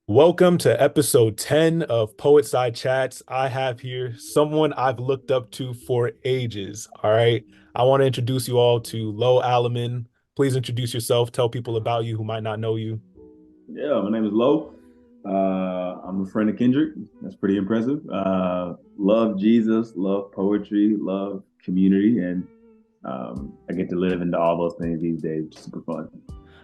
Welcome to episode 10 of Poetside Chats. I have here someone I've looked up to for ages. All right. I want to introduce you all to Alaman. Please introduce yourself. Tell people about you who might not know you. Yeah, my name is Lo. I'm a friend of Kendrick. That's pretty impressive. Love Jesus, love poetry, love community, and I get to live into all those things these days, which is super fun.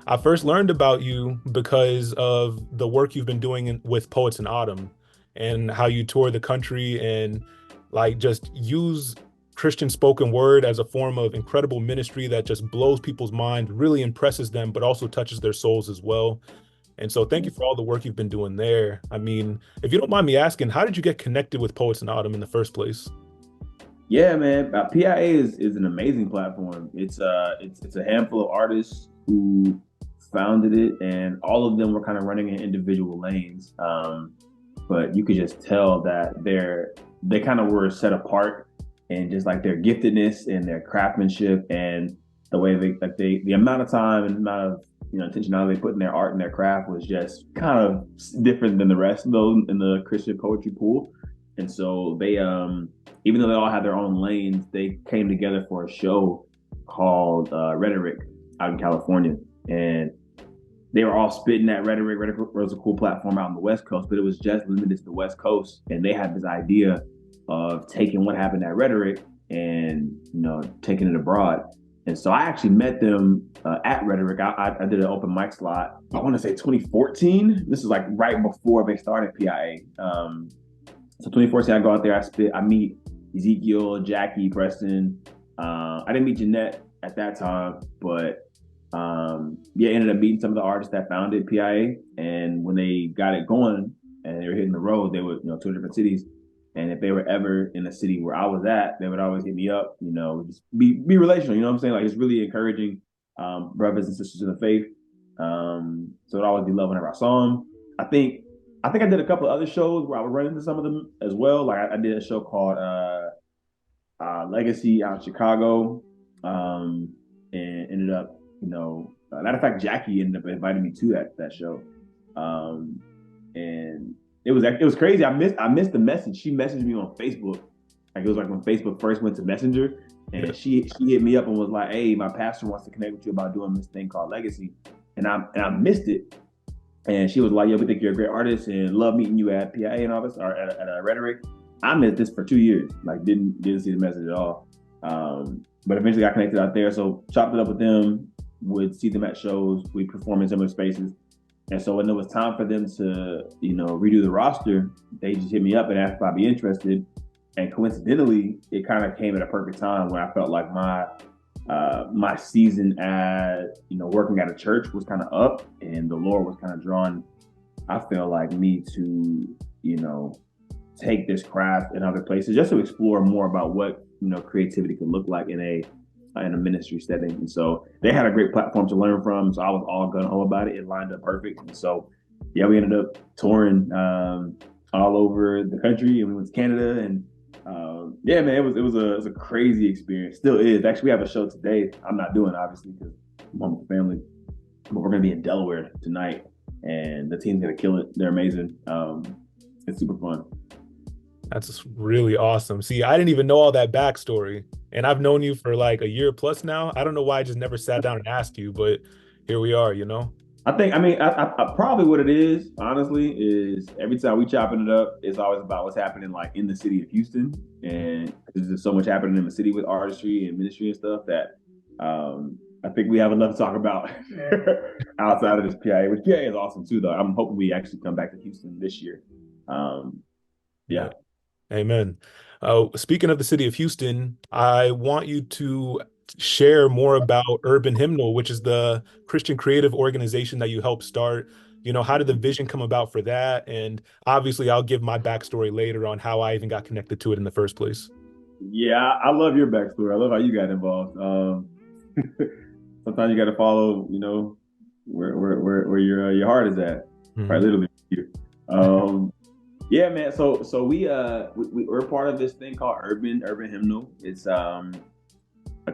I first learned about you because of the work you've been doing with Poets in Autumn and how you tour the country and like just use Christian spoken word as a form of incredible ministry that just blows people's mind, really impresses them, but also touches their souls as well. And so thank you for all the work you've been doing there. I mean, if you don't mind me asking, how did you get connected with Poets in Autumn in the first place? Yeah, man. PIA is an amazing platform. It's a handful of artists who founded it, and all of them were kind of running in individual lanes. But you could just tell that they kind of were set apart, and just like their giftedness and their craftsmanship and the way the amount of time and amount of intentionality they put in their art and their craft was just kind of different than the rest of those in the Christian poetry pool. And so they even though they all had their own lanes, they came together for a show called Rhetoric out in California. And they were all spitting that rhetoric. Rhetoric was a cool platform out on the West Coast, but it was just limited to the West Coast. And they had this idea of taking what happened at Rhetoric and taking it abroad. And so I actually met them at Rhetoric. I did an open mic slot. I want to say 2014. This is like right before they started PIA. So 2014, I go out there, I spit, I meet Ezekiel, Jackie, Preston. I didn't meet Jeanette at that time, but yeah, ended up meeting some of the artists that founded PIA. And when they got it going and they were hitting the road, they would, tour different cities. And if they were ever in a city where I was at, they would always hit me up, just be relational, you know what I'm saying? Like it's really encouraging brothers and sisters in the faith. So it'd always be love whenever I saw them. I think I did a couple of other shows where I would run into some of them as well. Like I did a show called Legacy out in Chicago, and ended up, matter of fact, Jackie ended up inviting me to that show, and it was crazy. I missed the message. She messaged me on Facebook. Like it was like when Facebook first went to Messenger, Yeah. and she hit me up and was like, "Hey, my pastor wants to connect with you about doing this thing called Legacy," and I missed it. And she was like, "Yo, we think you're a great artist and love meeting you at PIA and all this, or at Rhetoric." I missed this for 2 years, like didn't see the message at all. But eventually got connected out there, so chopped it up with them. Would see them at shows. We perform in similar spaces, and so when it was time for them to, redo the roster, they just hit me up and asked if I'd be interested. And coincidentally, it kind of came at a perfect time where I felt like my season at working at a church was kind of up, and the Lord was kind of drawing. I feel like me to take this craft in other places just to explore more about what creativity could look like in a ministry setting. And so they had a great platform to learn from. So I was all gung ho about it. It lined up perfect. And so yeah, we ended up touring all over the country, and we went to Canada. And yeah, man, it was a crazy experience. Still is. Actually, we have a show today. I'm not doing it, obviously because I'm home with the family, but we're gonna be in Delaware tonight, and the team's gonna kill it. They're amazing. It's super fun. That's really awesome. See, I didn't even know all that backstory, and I've known you for like a year plus now. I don't know why I just never sat down and asked you, but here we are, you know? I think, I mean, I probably what it is, honestly, is every time we chopping it up, it's always about what's happening like in the city of Houston, and there's just so much happening in the city with artistry and ministry and stuff that I think we have enough to talk about outside of this PIA, which PIA is awesome too, though. I'm hoping we actually come back to Houston this year. Um, Yeah. yeah. Amen. Speaking of the city of Houston, I want you to share more about Urban Hymnal, which is the Christian creative organization that you helped start. You know, how did the vision come about for that? And obviously, I'll give my backstory later on how I even got connected to it in the first place. Yeah, I love your backstory. I love how you got involved. Sometimes you got to follow, where your heart is at, quite Mhm. literally. Um, yeah, man. So we're part of this thing called Urban Hymnal. It's a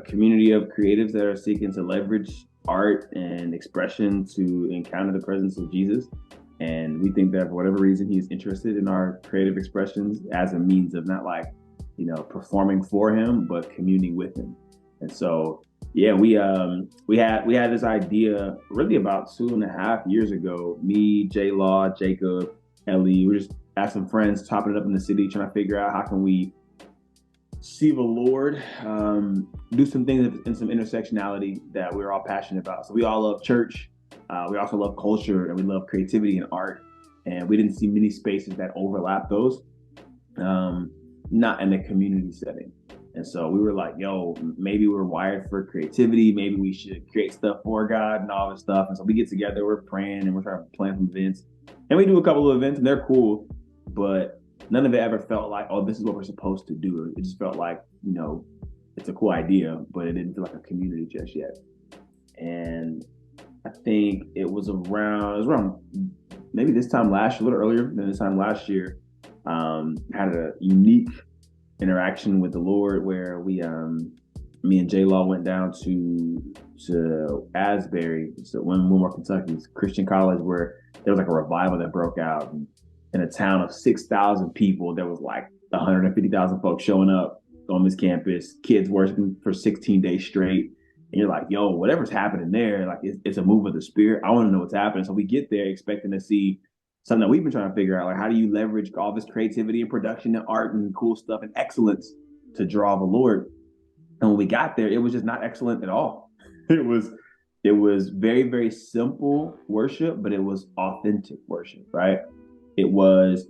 community of creatives that are seeking to leverage art and expression to encounter the presence of Jesus. And we think that for whatever reason, he's interested in our creative expressions as a means of not like, performing for him, but communing with him. And so, yeah, we had this idea really about 2.5 years ago. Me, J Law, Jacob, Ellie, we just had some friends chopping it up in the city, trying to figure out how can we see the Lord, do some things in some intersectionality that we're all passionate about. So we all love church. We also love culture, and we love creativity and art. And we didn't see many spaces that overlap those, not in a community setting. And so we were like, yo, maybe we're wired for creativity. Maybe we should create stuff for God and all this stuff. And so we get together, we're praying, and we're trying to plan some events. And we do a couple of events, and they're cool. But none of it ever felt like, oh, this is what we're supposed to do. It just felt like, it's a cool idea, but it didn't feel like a community just yet. And I think it was around maybe this time last year, a little earlier than this time last year. Had a unique interaction with the Lord where me and J Law went down to Asbury, so Winmore, Kentucky, Christian college, where there was like a revival that broke out. And in a town of 6,000 people, there was like 150,000 folks showing up on this campus, kids worshiping for 16 days straight. And you're like, yo, whatever's happening there, like it's a move of the spirit. I want to know what's happening. So we get there expecting to see something that we've been trying to figure out, like how do you leverage all this creativity and production and art and cool stuff and excellence to draw the Lord. And when we got there, it was just not excellent at all. It was very, very simple worship, but it was authentic worship, right? It was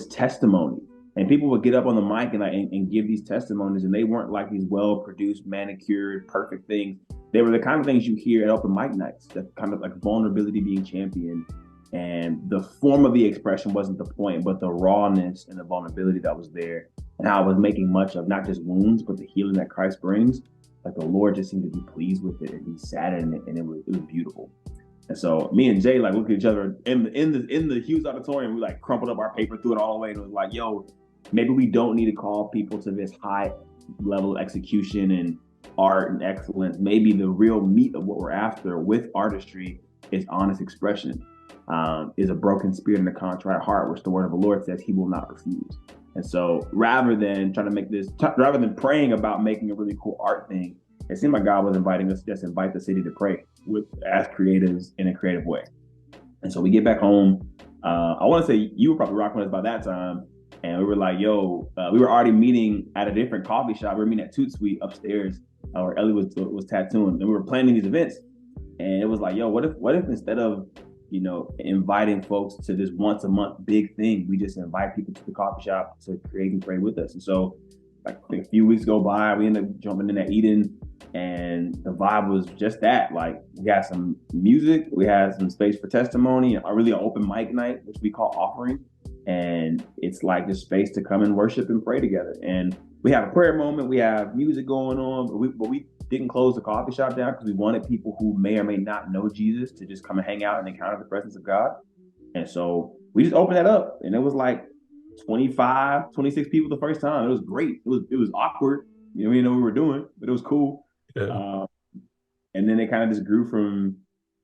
testimony. And people would get up on the mic and give these testimonies, and they weren't like these well-produced, manicured, perfect things. They were the kind of things you hear at open mic nights, that kind of like vulnerability being championed. And the form of the expression wasn't the point, but the rawness and the vulnerability that was there, and how it was making much of not just wounds, but the healing that Christ brings. Like the Lord just seemed to be pleased with it, and He sat in it, and it was beautiful. And so me and Jay like looked at each other in the Hughes auditorium. We like crumpled up our paper, threw it all away, and it was like, yo, maybe we don't need to call people to this high level of execution and art and excellence. Maybe the real meat of what we're after with artistry is honest expression, is a broken spirit and a contrite heart, which the word of the Lord says He will not refuse. And so rather than praying about making a really cool art thing, it seemed like God was inviting us to just invite the city to pray as creatives in a creative way. And so we get back home. I want to say you were probably rocking with us by that time. And we were like, yo, we were already meeting at a different coffee shop. We were meeting at Toot Suite upstairs, where Ellie was tattooing. And we were planning these events. And it was like, yo, what if instead of, inviting folks to this once a month big thing, we just invite people to the coffee shop to create and pray with us. And so like a few weeks go by, we end up jumping in at Eden, and the vibe was just that. Like we had some music, we had some space for testimony, and really an open mic night, which we call offering. And it's like this space to come and worship and pray together. And we have a prayer moment, we have music going on, but we didn't close the coffee shop down because we wanted people who may or may not know Jesus to just come and hang out and encounter the presence of God. And so we just opened that up, and it was like 25, 26 people the first time. It was great. It was awkward. We didn't know what we were doing, but it was cool. Yeah. And then it kind of just grew from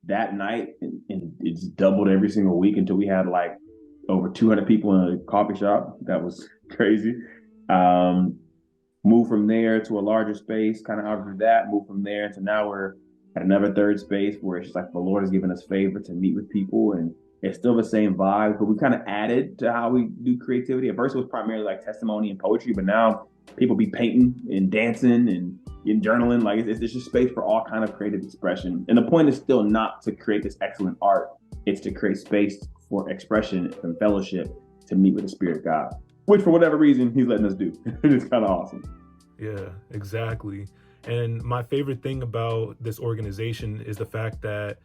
that night, and it just doubled every single week until we had like over 200 people in a coffee shop. That was crazy. Moved from there to a larger space, kind of after that, moved from there to now we're at another third space where it's just like the Lord has given us favor to meet with people, and it's still the same vibe, but we kind of added to how we do creativity. At first it was primarily like testimony and poetry, but now people be painting and dancing and journaling. Like it's just space for all kind of creative expression. And the point is still not to create this excellent art. It's to create space for expression and fellowship to meet with the Spirit of God, which for whatever reason He's letting us do. It's kind of awesome. Yeah, exactly. And my favorite thing about this organization is the fact that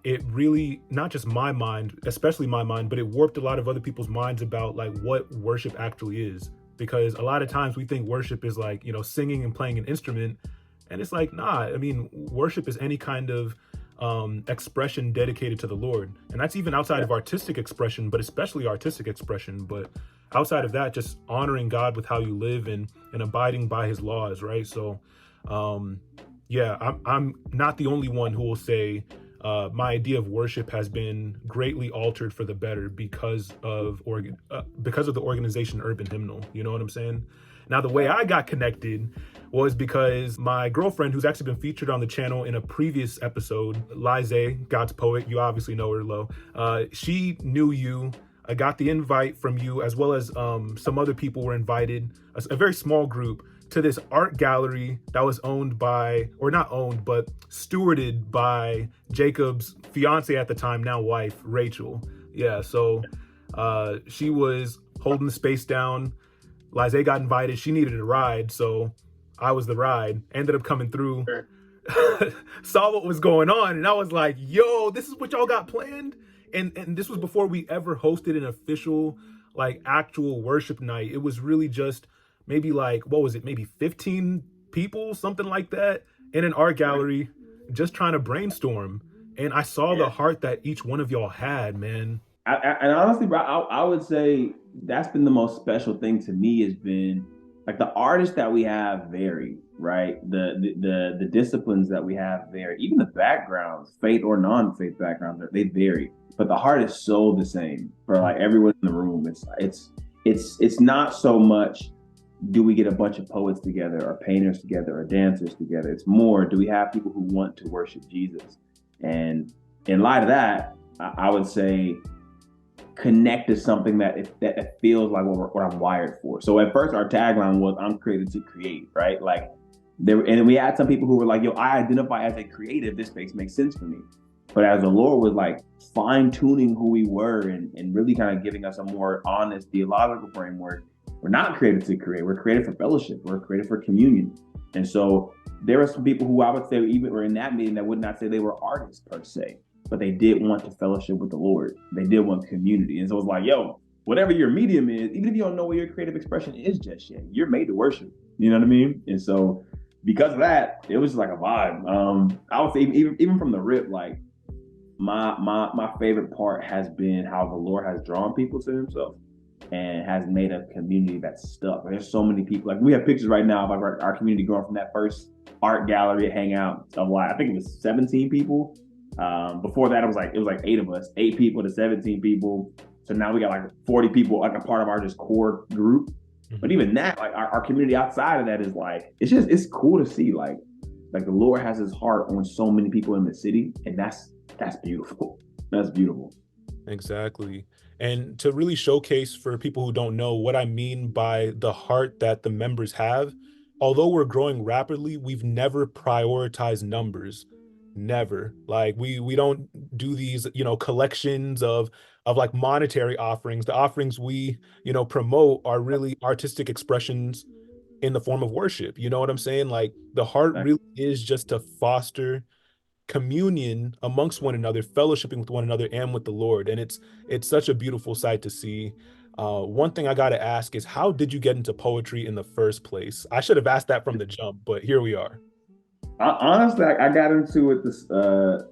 it really, not just my mind, especially my mind, but it warped a lot of other people's minds about like what worship actually is. Because a lot of times we think worship is like, singing and playing an instrument. And it's like, nah, I mean, worship is any kind of expression dedicated to the Lord. And that's even outside of artistic expression, but especially artistic expression. But outside of that, just honoring God with how you live and abiding by His laws, right? So, yeah, I'm not the only one who will say my idea of worship has been greatly altered for the better because of the organization Urban Hymnal. You know what I'm saying? Now, the way I got connected was because my girlfriend, who's actually been featured on the channel in a previous episode, Lize, God's Poet, you obviously know her, Lo. She knew you. I got the invite from you, as well as some other people were invited, a very small group, to this art gallery that was owned by, or not owned, but stewarded by Jacob's fiance at the time, now wife, Rachel. Yeah, so she was holding the space down. Lize got invited. She needed a ride, so I was the ride. Ended up coming through, Sure. saw what was going on, and I was like, yo, this is what y'all got planned? And this was before we ever hosted an official, like, actual worship night. It was really just maybe like, what was it, maybe 15 people, something like that, in an art gallery, just trying to brainstorm. And I saw the heart that each one of y'all had, man. And honestly, bro, I would say that's been the most special thing to me has been like the artists that we have vary, right? The disciplines that we have vary, even the backgrounds, faith or non-faith backgrounds, they vary. But the heart is so the same for like everyone in the room. It's not so much do we get a bunch of poets together or painters together or dancers together. It's more, do we have people who want to worship Jesus? And in light of that, I would say connect to something that feels like what I'm wired for. So at first, our tagline was "I'm created to create," right? Like and we had some people who were like, "Yo, I identify as a creative. This space makes sense for me." But as the Lord was like fine tuning who we were and really kind of giving us a more honest theological framework, we're not created to create. We're created for fellowship. We're created for communion. And so there are some people who I would say even were in that meeting that would not say they were artists per se, but they did want to fellowship with the Lord. They did want community. And so it's like, yo, whatever your medium is, even if you don't know what your creative expression is just yet, you're made to worship. You know what I mean? And so because of that, it was like a vibe. I would say even from the rip, like my favorite part has been how the Lord has drawn people to himself and has made a community that's stuck. There's so many people. Like we have pictures right now of like our community growing from that first art gallery hangout of like, I think it was 17 people. Before that, it was like 8 of us, 8 people to 17 people. So now we got like 40 people, like a part of our just core group. But even that, like our community outside of that is like, it's cool to see like the Lord has his heart on so many people in the city. And that's beautiful. That's beautiful. Exactly. And to really showcase for people who don't know what I mean by the heart that the members have, although we're growing rapidly, we've never prioritized numbers. Never. Like we don't do these, collections of like monetary offerings. The offerings we, promote are really artistic expressions in the form of worship. You know what I'm saying? Like the heart really is just to foster communion amongst one another, fellowshipping with one another and with the Lord. And it's such a beautiful sight to see. One thing I got to ask is, how did you get into poetry in the first place? I should have asked that from the jump, but here we are. Honestly, I got into it the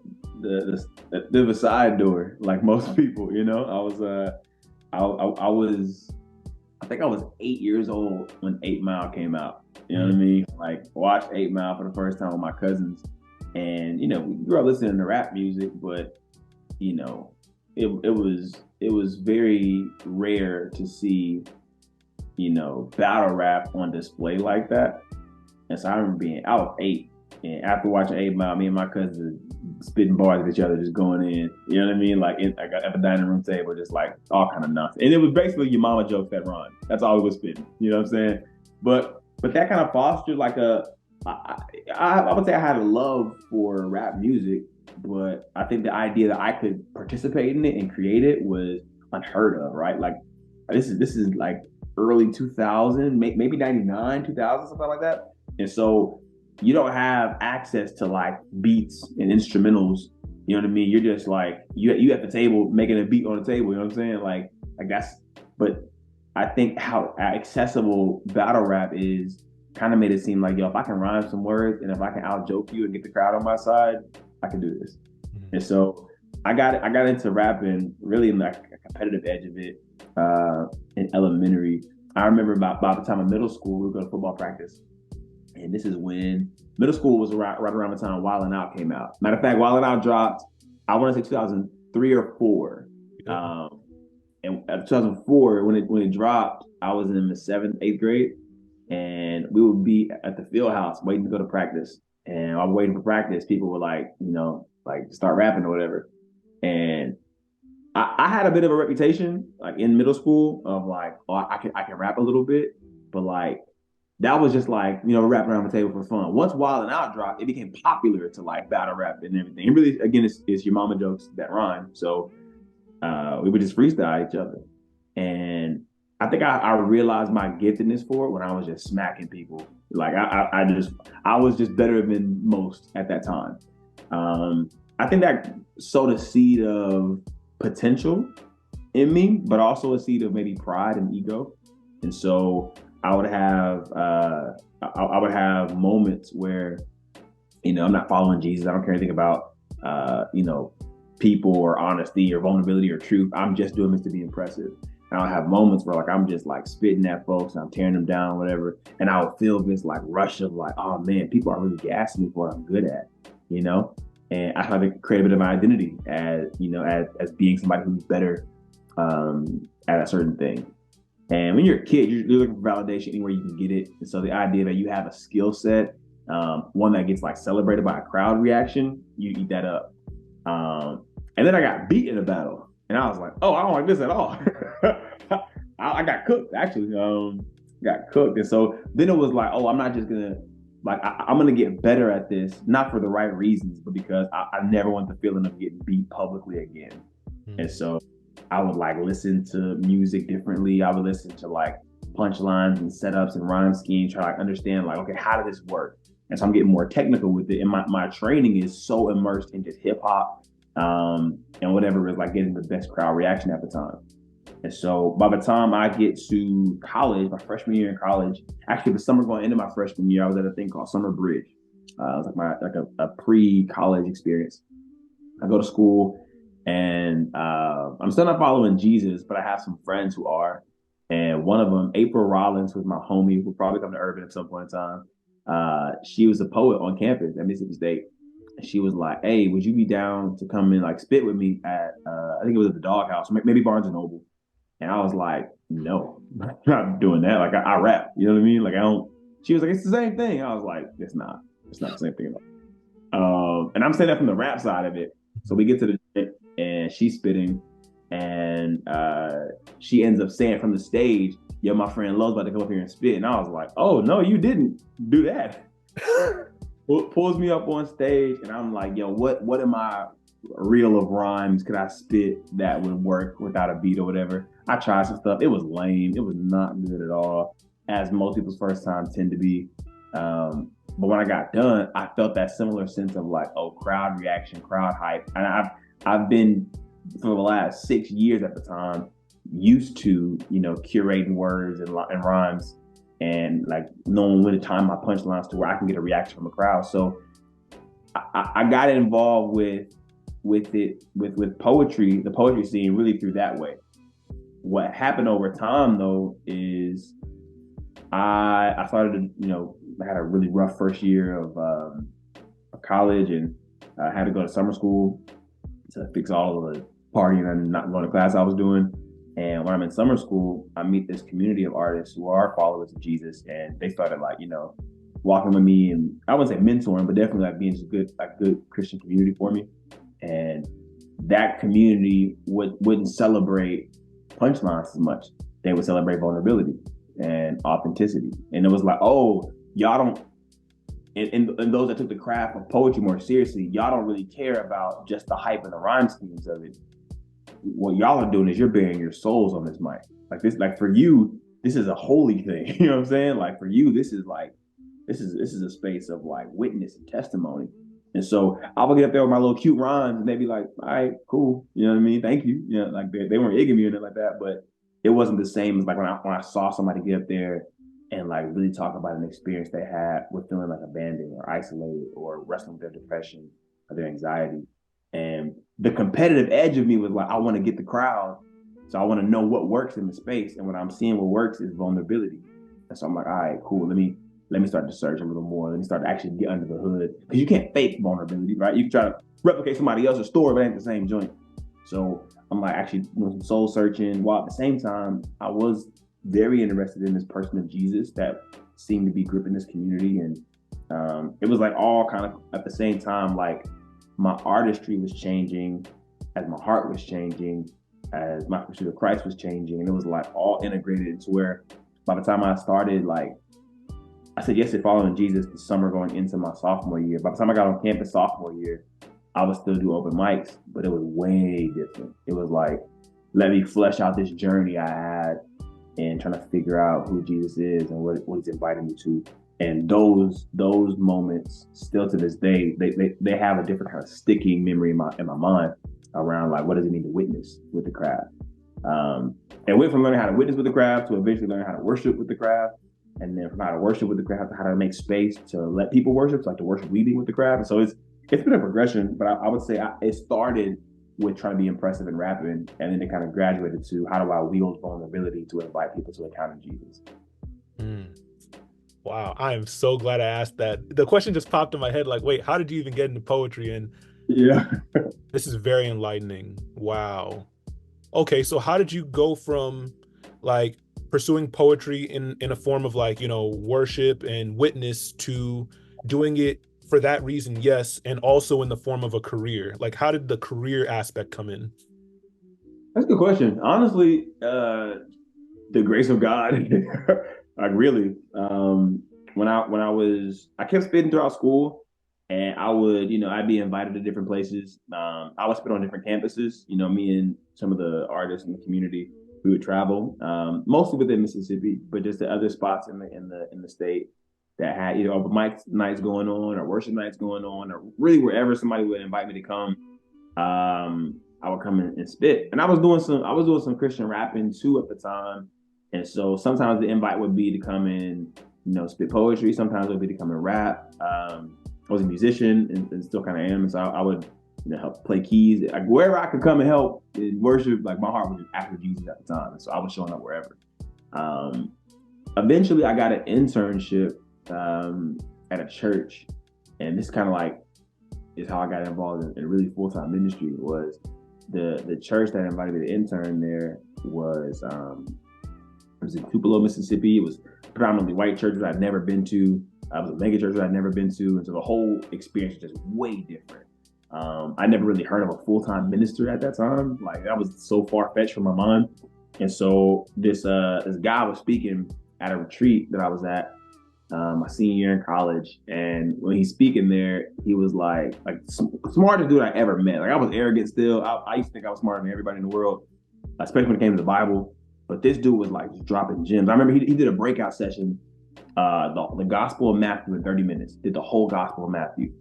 side door, like most people. I think I was 8 years old when 8 Mile came out. You know what I mean? Like watched 8 Mile for the first time with my cousins. And we grew up listening to rap music, but it was very rare to see battle rap on display like that. And so I remember I was 8, and after watching 8 Mile, me and my cousins spitting bars at each other, just going in. You know what I mean? Like at the dining room table, just like all kind of nonsense. And it was basically your mama jokes that rhyme. That's all we was spitting. You know what I'm saying? But that kind of fostered like I would say I had a love for rap music, but I think the idea that I could participate in it and create it was unheard of, right? Like this is like early 2000, maybe 99, 2000, something like that. And so you don't have access to like beats and instrumentals. You know what I mean? You're just like you at the table making a beat on the table. You know what I'm saying? Like that's. But I think how accessible battle rap is kind of made it seem like, yo, if I can rhyme some words and if I can out joke you and get the crowd on my side, I can do this. Mm-hmm. And so I got into rapping really in like a competitive edge of it in elementary. I remember about the time of middle school, we would go to football practice. And this is when middle school was right around the time Wildin' Out came out. Matter of fact, Wildin' Out dropped I want to say 2003 or four. Yeah. And at 2004, when it dropped, I was in the seventh, eighth grade, and we would be at the field house waiting to go to practice. And while waiting for practice, people would like, like start rapping or whatever. And I had a bit of a reputation like in middle school of like, oh, I can rap a little bit, but like that was just like, rapping around the table for fun. Once Wild and Out dropped, it became popular to like battle rap and everything. And really, again, it's your mama jokes that rhyme. So we would just freestyle each other. And I think I realized my giftedness for it when I was just smacking people. Like I was just better than most at that time. I think that sowed a seed of potential in me, but also a seed of maybe pride and ego. And so I would have I would have moments where I'm not following Jesus. I don't care anything about people or honesty or vulnerability or truth. I'm just doing this to be impressive. And I'll have moments where like I'm just like spitting at folks and I'm tearing them down, whatever. And I'll feel this like rush of like, oh man, people are really gassing me for what I'm good at, you know? And I try to create a bit of my identity as being somebody who's better at a certain thing. And when you're a kid, you're looking for validation anywhere you can get it. And so the idea that you have a skill set, one that gets like celebrated by a crowd reaction, you eat that up. And then I got beat in a battle, and I was like, "Oh, I don't like this at all." I got cooked actually. Got cooked, and so then it was like, "Oh, I'm not just gonna like I'm gonna get better at this, not for the right reasons, but because I never want the feeling of getting beat publicly again." Mm-hmm. And so I would like listen to music differently. I would listen to like punchlines and setups and rhyme schemes, try to like, understand like, okay, how does this work? And so I'm getting more technical with it. And my training is so immersed in just hip hop and whatever is like getting the best crowd reaction at the time. And so by the time I get to college, my freshman year in college, actually the summer going into my freshman year, I was at a thing called Summer Bridge. It was like a pre-college experience. I go to school and I'm still not following Jesus, but I have some friends who are. And one of them, April Rollins, was my homie, who will probably come to Urban at some point in time. She was a poet on campus at Mississippi State. And she was like, hey, would you be down to come and like spit with me at, I think it was at the Doghouse, maybe Barnes and Noble. And I was like, no, I'm not doing that. Like I rap, you know what I mean? Like I don't, she was like, it's the same thing. I was like, it's not the same thing at all. And I'm saying that from the rap side of it. So we get to the shit and she's spitting and she ends up saying from the stage, yo, my friend Love's about to come up here and spit. And I was like, oh, no, you didn't do that. Pulls me up on stage and I'm like, yo, what am I reel of rhymes could I spit that would work without a beat or whatever? I tried some stuff. It was lame. It was not good at all, as most people's first time tend to be. But when I got done, I felt that similar sense of like, oh, crowd reaction, crowd hype. And I've been for the last 6 years at the time used to, curating words and rhymes and like knowing when to time my punchlines to where I can get a reaction from the crowd. So I got involved with poetry, the poetry scene really through that way. What happened over time though is I started to, I had a really rough first year of college and I had to go to summer school to fix all of the partying and not going to class I was doing. And when I'm in summer school, I meet this community of artists who are followers of Jesus, and they started like, walking with me, and I wouldn't say mentoring, but definitely like being just good Christian community for me. And that community wouldn't celebrate punchlines as much. They would celebrate vulnerability and authenticity. And it was like, oh, y'all don't, and those that took the craft of poetry more seriously, y'all don't really care about just the hype and the rhyme schemes of it. What y'all are doing is you're bearing your souls on this mic. Like this, like for you, this is a holy thing. You know what I'm saying? Like for you, this is a space of like witness and testimony. And so I would get up there with my little cute rhymes and they'd be like, all right, cool. You know what I mean? Thank you. Like they weren't egging me or anything like that, but it wasn't the same as like when I saw somebody get up there and like really talk about an experience they had with feeling like abandoned or isolated or wrestling with their depression or their anxiety. And the competitive edge of me was like, I want to get the crowd. So I want to know what works in the space. And what I'm seeing what works is vulnerability. And so I'm like, all right, cool. Let me let me start to search a little more. Let me start to actually get under the hood, because you can't fake vulnerability, right? You can try to replicate somebody else's story, but it ain't the same joint. So I'm like actually doing some soul searching, while at the same time I was very interested in this person of Jesus that seemed to be gripping this community. And it was like all kind of at the same time, like my artistry was changing as my heart was changing, as my pursuit of Christ was changing. And it was like all integrated into where by the time I started, like I said yes to following Jesus the summer going into my sophomore year. By the time I got on campus sophomore year, I would still do open mics, but it was way different. It was like, let me flesh out this journey I had and trying to figure out who Jesus is and what he's inviting me to. And those moments still to this day, they have a different kind of sticking memory in my mind around like, what does it mean to witness with the craft? And went from learning how to witness with the craft to eventually learning how to worship with the craft. And then from how to worship with the craft to how to make space to let people worship, so like to worship leading with the craft. And so it's been a progression, but I would say it started with trying to be impressive and rapping, and then it kind of graduated to how do I wield vulnerability to invite people to encounter Jesus. Mm. Wow, I am so glad I asked that. The question just popped in my head, like, wait, how did you even get into poetry? And Yeah. this is very enlightening. Wow. Okay, so how did you go from like pursuing poetry in a form of like, worship and witness to doing it for that reason, yes, and also in the form of a career? Like, how did the career aspect come in? That's a good question. Honestly, the grace of God, like really. I kept spitting throughout school, and I would, I'd be invited to different places. I would spit on different campuses. Me and some of the artists in the community, we would travel, mostly within Mississippi, but just the other spots in the state that had either open mic nights going on or worship nights going on, or really wherever somebody would invite me to come. I would come in and spit, and I was doing some Christian rapping too at the time, and so sometimes the invite would be to come in, spit poetry. Sometimes it would be to come and rap. I was a musician and still kind of am, and so I would help play keys, like wherever I could come and help in worship. Like my heart was after Jesus at the time, and so I was showing up wherever. Um, Eventually, I got an internship at a church, and this kind of like is how I got involved in really full time ministry. Was the church that invited me to intern there was it was in Tupelo, Mississippi. It was predominantly white churches I'd never been to. It was a mega church I'd never been to, and so the whole experience was just way different. I never really heard of a full time minister at that time. Like that was so far fetched from my mind. And so this guy was speaking at a retreat that I was at my senior year in college, and when he's speaking there, he was like smartest dude I ever met. Like I was arrogant still. I used to think I was smarter than everybody in the world, especially when it came to the Bible. But this dude was like just dropping gems. I remember he did a breakout session, the Gospel of Matthew in 30 minutes. Did the whole Gospel of Matthew,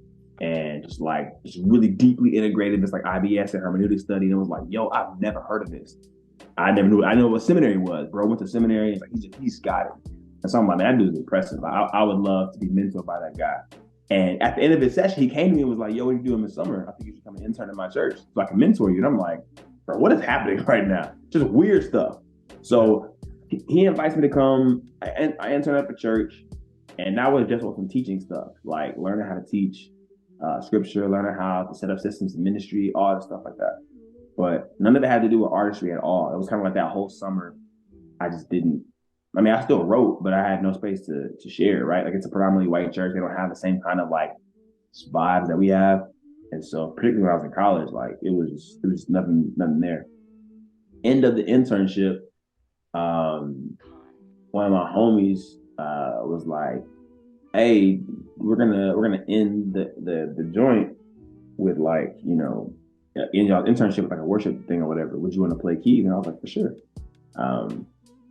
and just really deeply integrated this like IBS and hermeneutic study. And it was like, yo, I've never heard of this. I never knew. I know what seminary was, bro. Went to seminary. It's like he's got it. And so I'm like, that dude's impressive. I would love to be mentored by that guy. And at the end of his session, he came to me and was like, yo, what are you doing this summer? I think you should come and intern in my church so I can mentor you. And I'm like, bro, what is happening right now? Just weird stuff. So he invites me to come. I intern at the church, and that was just with some teaching stuff, like learning how to teach scripture, learning how to set up systems in ministry, all the stuff like that. But none of it had to do with artistry at all. It was kind of like that whole summer, I just didn't. I mean, I still wrote, but I had no space to share, right? Like it's a predominantly white church. They don't have the same kind of like vibes that we have. And so particularly when I was in college, like it was nothing there. End of the internship, one of my homies was like, hey, we're gonna end the joint with like, in y'all internship with like a worship thing or whatever. Would you want to play keys? And I was like, for sure.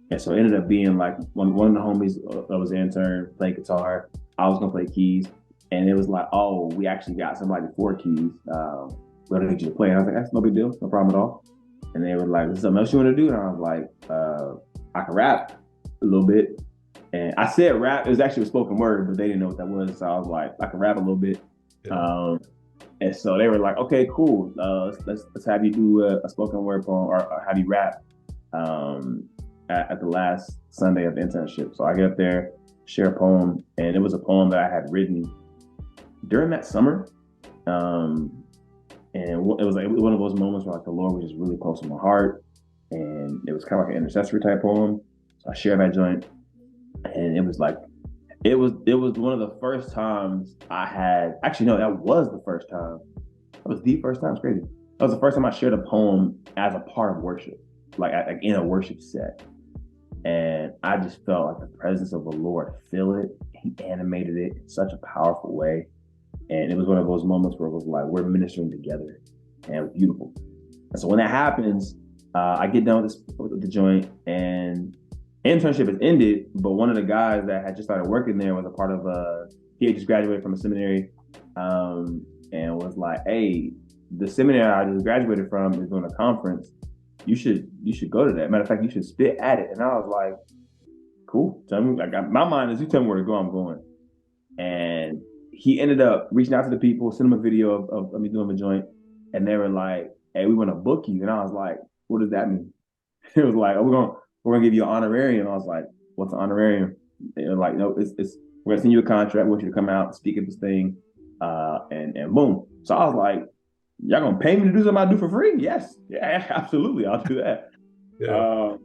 And so it ended up being like one of the homies that was an intern played guitar. I was gonna play keys, and it was like, oh, we actually got somebody for keys. We don't need you to play. And I was like, that's no big deal, no problem at all. And they were like, is something else you want to do? And I was like, I can rap a little bit. And I said rap. It was actually a spoken word, but they didn't know what that was. So I was like, I can rap a little bit. Yeah. And so they were like, okay, cool. Let's have you do a spoken word poem or have you rap at the last Sunday of the internship. So I get up there, share a poem, and it was a poem that I had written during that summer. Um, and it was like one of those moments where like the Lord was just really close to my heart, and it was kind of like an intercessory type poem. So I shared that joint, and it was like it was one of the first times I had actually no, that was the first time. That was the first time. It's crazy. That was the first time I shared a poem as a part of worship, like in a worship set. And I just felt like the presence of the Lord fill it. He animated it in such a powerful way. And it was one of those moments where it was like, we're ministering together. And it was beautiful. And so when that happens, I get done with the joint, and internship has ended. But one of the guys that had just started working there was a part of he had just graduated from a seminary, and was like, hey, the seminary I just graduated from is doing a conference. You should go to that. Matter of fact, you should spit at it. And I was like, cool. Tell me, like my mind is, you tell me where to go, I'm going. And he ended up reaching out to the people, sending them a video of me doing the joint, and they were like, "Hey, we want to book you." And I was like, "What does that mean?" It was like, "Oh, we're gonna give you an honorarium." I was like, "What's an honorarium?" They were like, "No, it's we're gonna send you a contract. We want you to come out, speak at this thing, and boom." So I was like, "Y'all gonna pay me to do something I do for free?" Yes, yeah, absolutely, I'll do that. Yeah. Um,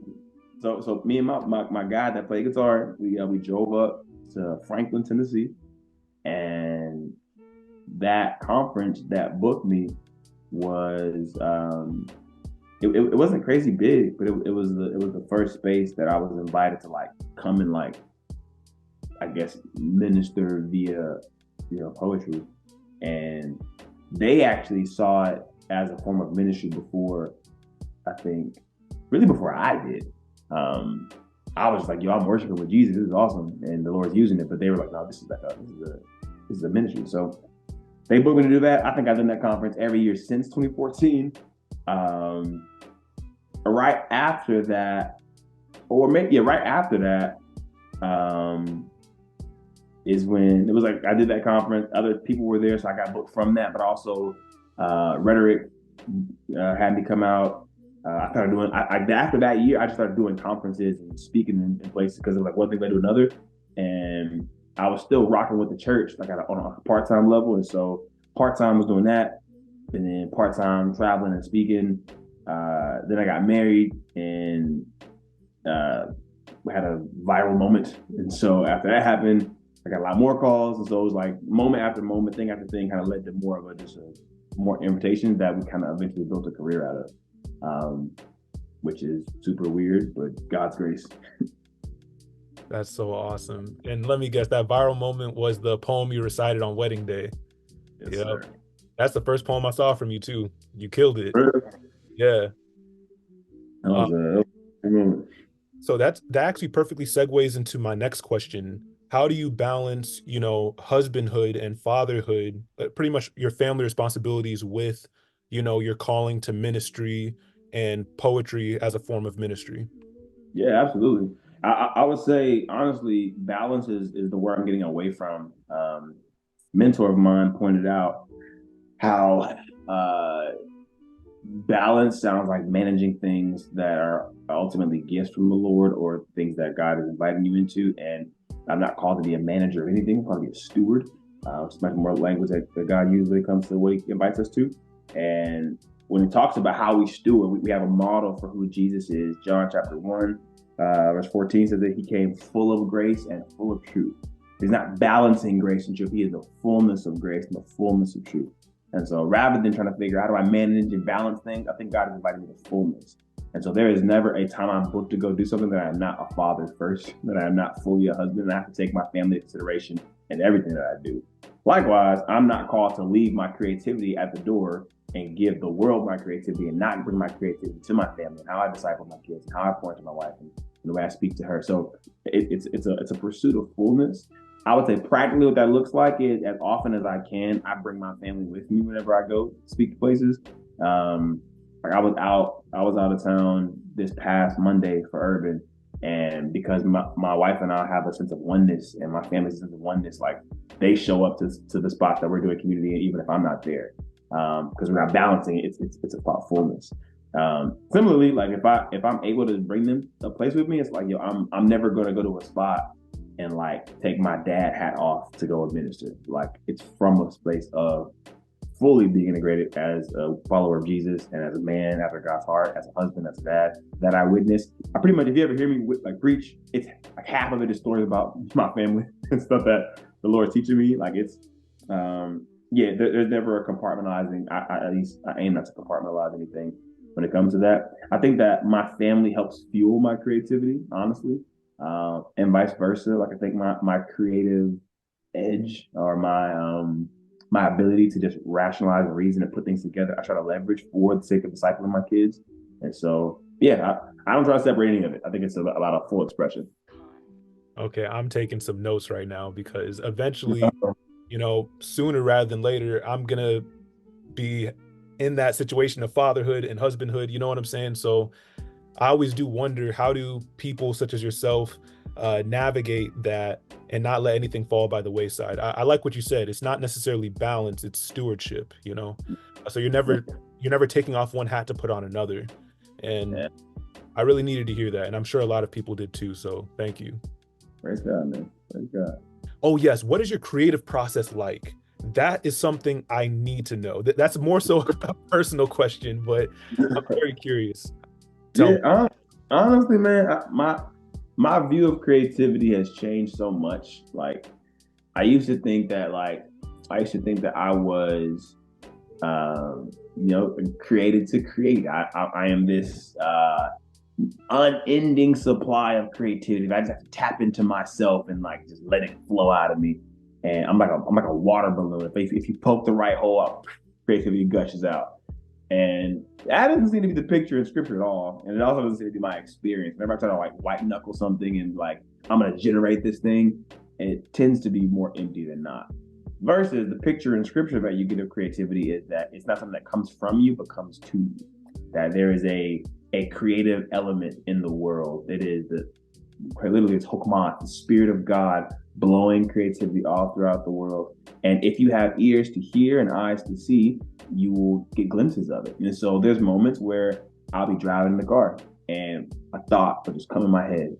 so me and my guy that played guitar, we drove up to Franklin, Tennessee, and that conference that booked me was it wasn't crazy big, but it was the first space that I was invited to like come and like, I guess, minister via poetry. And they actually saw it as a form of ministry before, I think, really before I did. I was like, yo, I'm worshiping with Jesus. This is awesome, and the Lord's using it. But they were like, no, this is a ministry. So they booked me to do that. I think I've done that conference every year since 2014. Right after that, or maybe right after that, is when it was like I did that conference. Other people were there, so I got booked from that. But also, Rhetoric had me come out. I started doing. After that year, I just started doing conferences and speaking in places because it was like one thing led to another, and I was still rocking with the church like on a part time level, and so part time was doing that, and then part time traveling and speaking. Then I got married and had a viral moment, and so after that happened, I got a lot more calls, and so it was like moment after moment, thing after thing, kind of led to more of more invitations that we kind of eventually built a career out of, which is super weird, but God's grace. That's so awesome. And let me guess, that viral moment was the poem you recited on wedding day. Yes, Yeah. sir. That's the first poem I saw from you too. You killed it. That Yeah. Uh, was a moment. so that actually perfectly segues into my next question. How do you balance, husbandhood and fatherhood, pretty much your family responsibilities with, your calling to ministry and poetry as a form of ministry? Yeah, absolutely. I would say honestly, balance is the word I'm getting away from. Mentor of mine pointed out how balance sounds like managing things that are ultimately gifts from the Lord or things that God is inviting you into. And I'm not called to be a manager or anything. I'm called to be a steward, which is much more language that God uses when it comes to what He invites us to. And when He talks about how we steward, we have a model for who Jesus is. John chapter 1, verse 14 says that He came full of grace and full of truth. He's not balancing grace and truth. He is the fullness of grace and the fullness of truth. And so rather than trying to figure out how do I manage and balance things, I think God is inviting me to fullness. And so there is never a time I'm booked to go do something that I am not a father first, that I am not fully a husband, and I have to take my family into consideration in everything that I do. Likewise, I'm not called to leave my creativity at the door and give the world my creativity and not bring my creativity to my family and how I disciple my kids and how I point to my wife and the way I speak to her. So it's a pursuit of fullness. I would say practically what that looks like is as often as I can, I bring my family with me whenever I go speak to places. Like I was out of town this past Monday for Urban, and because my wife and I have a sense of oneness and my family's a sense of oneness, like they show up to the spots that we're doing community, even if I'm not there, because we're not balancing it. It's about fullness. Similarly, like if I'm able to bring them a place with me, it's like, yo, I'm never going to go to a spot and like take my dad hat off to go and minister. Like it's from a space of fully being integrated as a follower of Jesus and as a man after God's heart, as a husband, as a dad that I witnessed. I pretty much, if you ever hear me like preach, it's like half of it is stories about my family and stuff that the Lord's teaching me. Like it's, yeah, there's never a compartmentalizing. At least I aim not to compartmentalize anything when it comes to that. I think that my family helps fuel my creativity, honestly, and vice versa. Like I think my creative edge or my ability to just rationalize and reason and put things together, I try to leverage for the sake of discipling my kids. And so, yeah, I don't try to separate any of it. I think it's a lot of full expression. Okay, I'm taking some notes right now because eventually, sooner rather than later, I'm gonna be in that situation of fatherhood and husbandhood. You know what I'm saying? So I always do wonder, how do people such as yourself navigate that and not let anything fall by the wayside? I like what you said. It's not necessarily balance; it's stewardship. So you're never taking off one hat to put on another, and Yeah, I really needed to hear that, and I'm sure a lot of people did too. So thank you. praise God, man. Praise God. Oh yes, what is your creative process like? That is something I need to know. That's more so a personal question, but I'm very curious. Tell Yeah, me. honestly, man, my view of creativity has changed so much. Like I used to think that I was created to create. I am this unending supply of creativity. I just have to tap into myself and like just let it flow out of me. And I'm like a water balloon. If you poke the right hole out, creativity gushes out. And that doesn't seem to be the picture in scripture at all. And it also doesn't seem to be my experience. Whenever I try to like white knuckle something and like I'm gonna generate this thing, it tends to be more empty than not. Versus the picture in scripture that you get of creativity is that it's not something that comes from you, but comes to you. That there is a creative element in the world. It is literally it's Hokmah, the spirit of God blowing creativity all throughout the world. And if you have ears to hear and eyes to see, you will get glimpses of it. And so there's moments where I'll be driving in the car and a thought will just come in my head.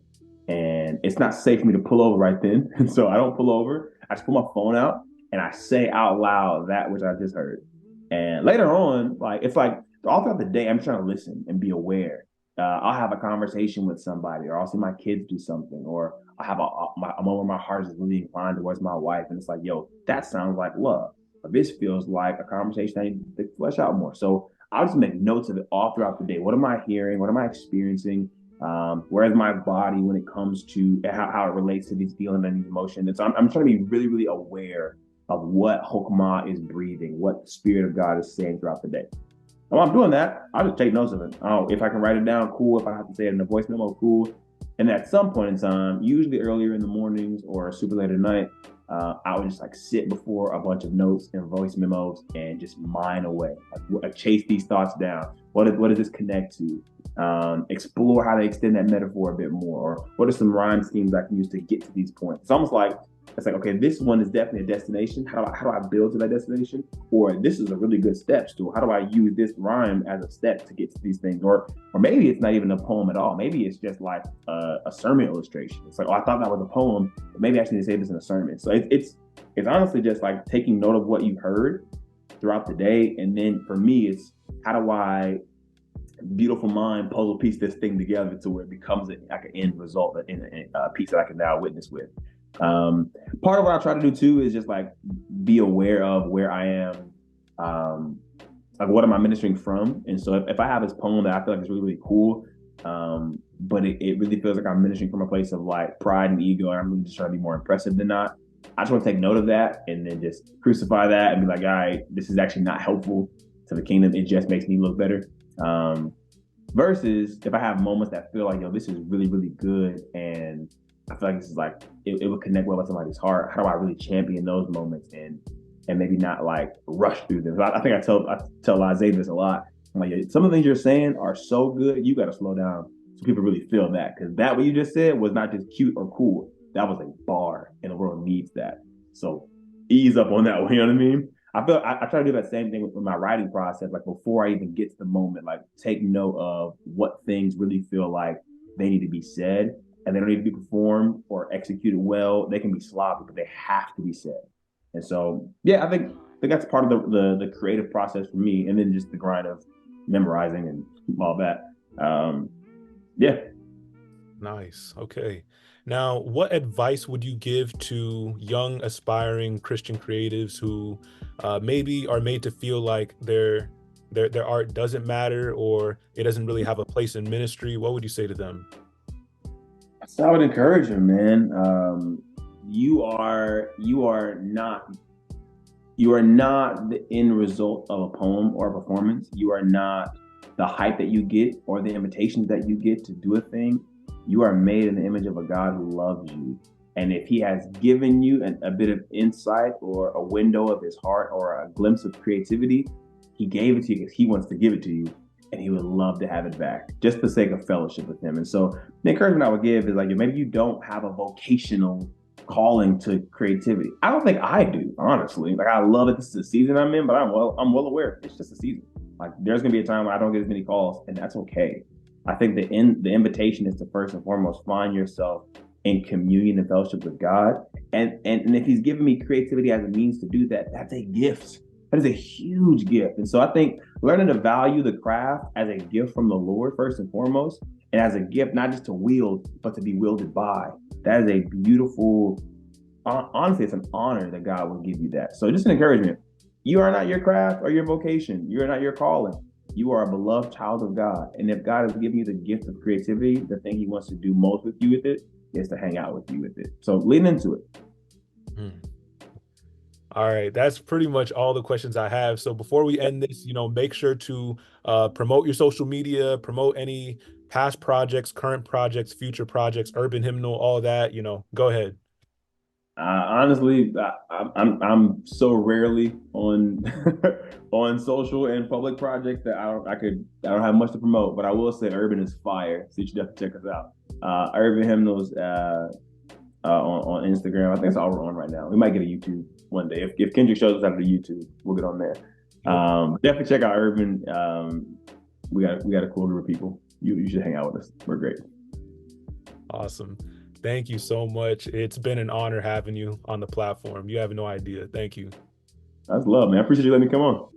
And it's not safe for me to pull over right then. And so I don't pull over. I just pull my phone out and I say out loud that which I just heard. And later on, like it's like all throughout the day, I'm trying to listen and be aware. I'll have a conversation with somebody, or I'll see my kids do something, or I have a moment where my heart is really inclined towards my wife, and it's like, yo, that sounds like love. Or this feels like a conversation I need to flesh out more. So I'll just make notes of it all throughout the day. What am I hearing? What am I experiencing? Where's my body when it comes to how it relates to these feelings and these emotions? And so I'm trying to be really, really aware of what Hokmah is breathing, what the Spirit of God is saying throughout the day. And while I'm doing that, I'll just take notes of it. Oh, if I can write it down, cool. If I have to say it in a voice memo, cool. And at some point in time, usually earlier in the mornings or super late at night, I would just like sit before a bunch of notes and voice memos and just mine away, like chase these thoughts down. What does this connect to? Explore how to extend that metaphor a bit more, or what are some rhyme schemes I can use to get to these points? It's almost like it's like, okay, this one is definitely a destination. How do I build to that destination? Or this is a really good step stool. How do I use this rhyme as a step to get to these things? Or maybe it's not even a poem at all. Maybe it's just like a sermon illustration. It's like, oh, I thought that was a poem, but maybe I should need to say this in a sermon. So it's honestly just like taking note of what you heard throughout the day, and then for me, it's how do I beautiful mind puzzle piece this thing together to where it becomes like an end result, a piece that I can now witness with. Part of what I try to do too is just like be aware of where I am, like what am I ministering from. And so if I have this poem that I feel like is really, really cool, but it really feels like I'm ministering from a place of like pride and ego, and I'm really just trying to be more impressive than not. I just want to take note of that and then just crucify that and be like, all right, this is actually not helpful to the kingdom. It just makes me look better. Versus if I have moments that feel like, yo, this is really, really good, and I feel like this is like it would connect well with somebody's heart. How do I really champion those moments and maybe not like rush through them? So I think I tell Isaiah this a lot. I'm like, some of the things you're saying are so good, you got to slow down so people really feel that, because that what you just said was not just cute or cool. That was a bar, and the world needs that. So ease up on that one. You know what I mean? I try to do that same thing with my writing process. Like before I even get to the moment, like take note of what things really feel like they need to be said, and they don't need to be performed or executed well. They can be sloppy, but they have to be said. And so, yeah, I think that's part of the creative process for me, and then just the grind of memorizing and all that. Yeah, Nice. Okay. Now, what advice would you give to young, aspiring Christian creatives who maybe are made to feel like their art doesn't matter or it doesn't really have a place in ministry? What would you say to them? so I would encourage them, man. You are not the end result of a poem or a performance. You are not the hype that you get or the invitations that you get to do a thing. You are made in the image of a God who loves you. And if he has given you a bit of insight or a window of his heart or a glimpse of creativity, he gave it to you because he wants to give it to you. And he would love to have it back just for the sake of fellowship with him. And so the encouragement I would give is like, maybe you don't have a vocational calling to creativity. I don't think I do, honestly. Like I love it. This is the season I'm in, but I'm well aware it's just a season. Like there's gonna be a time when I don't get as many calls, and that's okay. I think the invitation is to first and foremost find yourself in communion and fellowship with God. And if he's given me creativity as a means to do that, that's a gift. That is a huge gift. And so I think learning to value the craft as a gift from the Lord, first and foremost, and as a gift, not just to wield, but to be wielded by. That is a beautiful, honestly, it's an honor that God will give you that. So just an encouragement. You are not your craft or your vocation. You are not your calling. You are a beloved child of God. And if God has given you the gift of creativity, the thing he wants to do most with you with it is to hang out with you with it. So lean into it. Hmm. All right, that's pretty much all the questions I have. So before we end this, make sure to promote your social media, promote any past projects, current projects, future projects, Urban Hymnal, all that. Go ahead. Honestly, I'm so rarely on on social and public projects that I don't have much to promote. But I will say Urban is fire, so you should definitely check us out. Urban Hymnals on Instagram. I think it's all we're on right now. We might get a YouTube one day. If Kendrick shows us how to do YouTube, we'll get on there. Okay. Definitely check out Urban. We got a cool group of people. You should hang out with us. We're great. Awesome. Thank you so much. It's been an honor having you on the platform. You have no idea. Thank you. That's love, man. I appreciate you letting me come on.